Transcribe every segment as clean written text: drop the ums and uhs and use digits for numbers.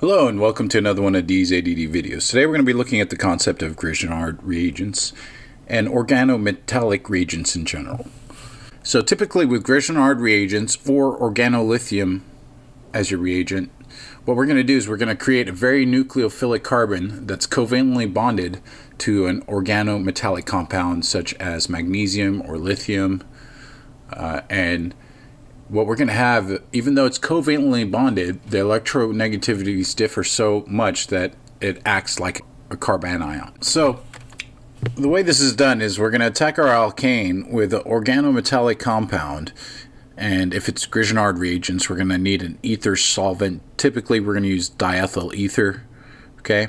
Hello and welcome to another one of D's ADD videos. Today we're going to be looking at the concept of Grignard reagents and organometallic reagents in general. So typically with Grignard reagents or organolithium as your reagent, what we're going to do is we're going to create a very nucleophilic carbon that's covalently bonded to an organometallic compound such as magnesium or lithium. And what we're going to have, even though it's covalently bonded, the electronegativities differ so much that it acts like a carbanion. So the way this is done is we're going to attack our alkane with an organometallic compound. And if it's Grignard reagents, we're going to need an ether solvent. Typically, we're going to use diethyl ether. Okay?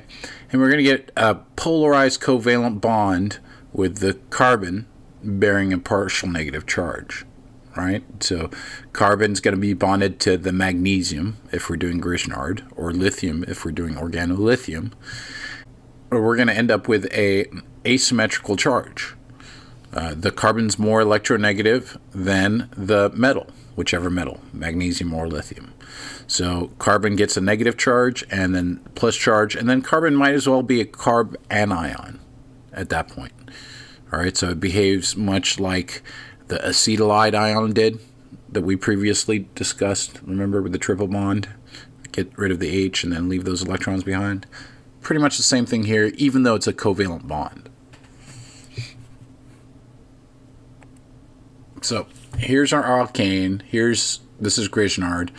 And we're going to get a polarized covalent bond with the carbon bearing a partial negative charge. Right? So carbon's going to be bonded to the magnesium if we're doing Grignard, or lithium if we're doing organolithium. Or we're going to end up with an asymmetrical charge. The carbon's more electronegative than the metal, whichever metal, magnesium or lithium. So carbon gets a negative charge and then plus charge, and then carbon might as well be a carbanion at that point. All right, so it behaves much like the acetylide ion did that we previously discussed. Remember, with the triple bond, get rid of the H and then leave those electrons behind. Pretty much the same thing here, even though it's a covalent bond. So here's our alkane. This is Grignard,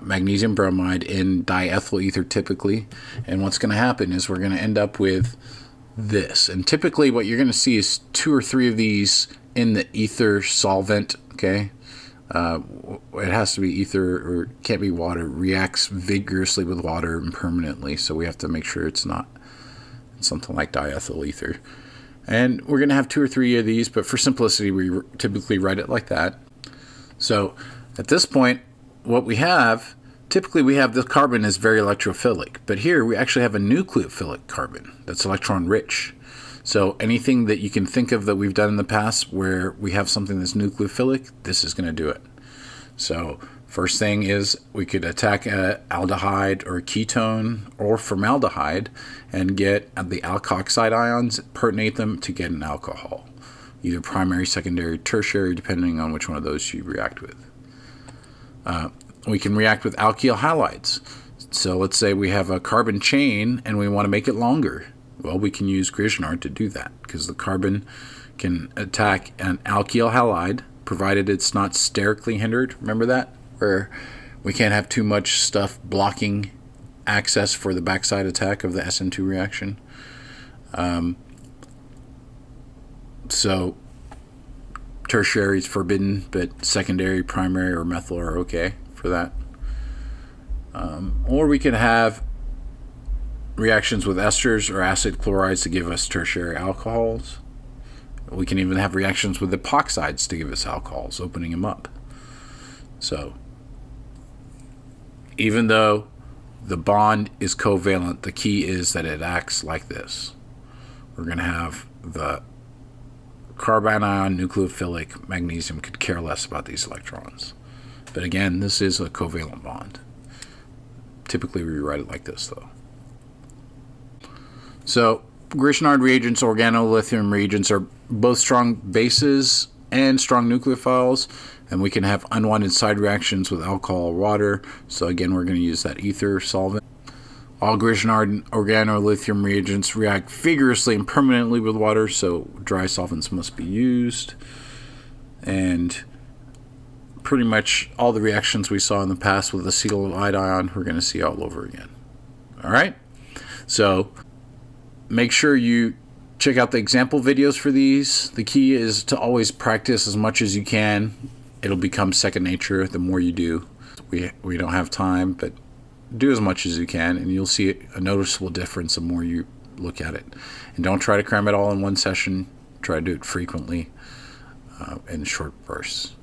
magnesium bromide in diethyl ether typically. And what's going to happen is we're going to end up with this. And typically what you're going to see is 2 or 3 of these in the ether solvent. Okay, it has to be ether, or it can't be water. Reacts vigorously with water and permanently, so we have to make sure it's not something like diethyl ether. And we're going to have 2 or 3 of these, but for simplicity we typically write it like that. So at this point, what we have, typically we have the carbon is very electrophilic, but here we actually have a nucleophilic carbon that's electron rich. So anything that you can think of that we've done in the past where we have something that's nucleophilic, this is going to do it. So first thing is we could attack an aldehyde or a ketone or formaldehyde and get the alkoxide ions, pertonate them to get an alcohol, either primary, secondary, tertiary, depending on which one of those you react with. We can react with alkyl halides. So let's say we have a carbon chain and we want to make it longer. Well, we can use Grignard to do that because the carbon can attack an alkyl halide, provided it's not sterically hindered. Remember that? Where we can't have too much stuff blocking access for the backside attack of the SN2 reaction. So tertiary is forbidden, but secondary, primary, or methyl are okay for that. Or we can have reactions with esters or acid chlorides to give us tertiary alcohols. We can even have reactions with epoxides to give us alcohols, opening them up. So even though the bond is covalent, the key is that it acts like this. We're going to have the carbanion nucleophilic magnesium could care less about these electrons. But again, this is a covalent bond. Typically we write it like this though. So Grignard reagents, organolithium reagents are both strong bases and strong nucleophiles, and we can have unwanted side reactions with alcohol or water. So again, we're going to use that ether solvent. All Grignard and organolithium reagents react vigorously and permanently with water, so dry solvents must be used. And pretty much all the reactions we saw in the past with acetylide ion, we're going to see all over again. All right? So make sure you check out the example videos for these. The key is to always practice as much as you can. It'll become second nature the more you do. We don't have time, but do as much as you can, and you'll see a noticeable difference the more you look at it. And don't try to cram it all in one session. Try to do it frequently in short bursts.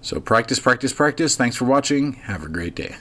So practice, practice, practice. Thanks for watching. Have a great day.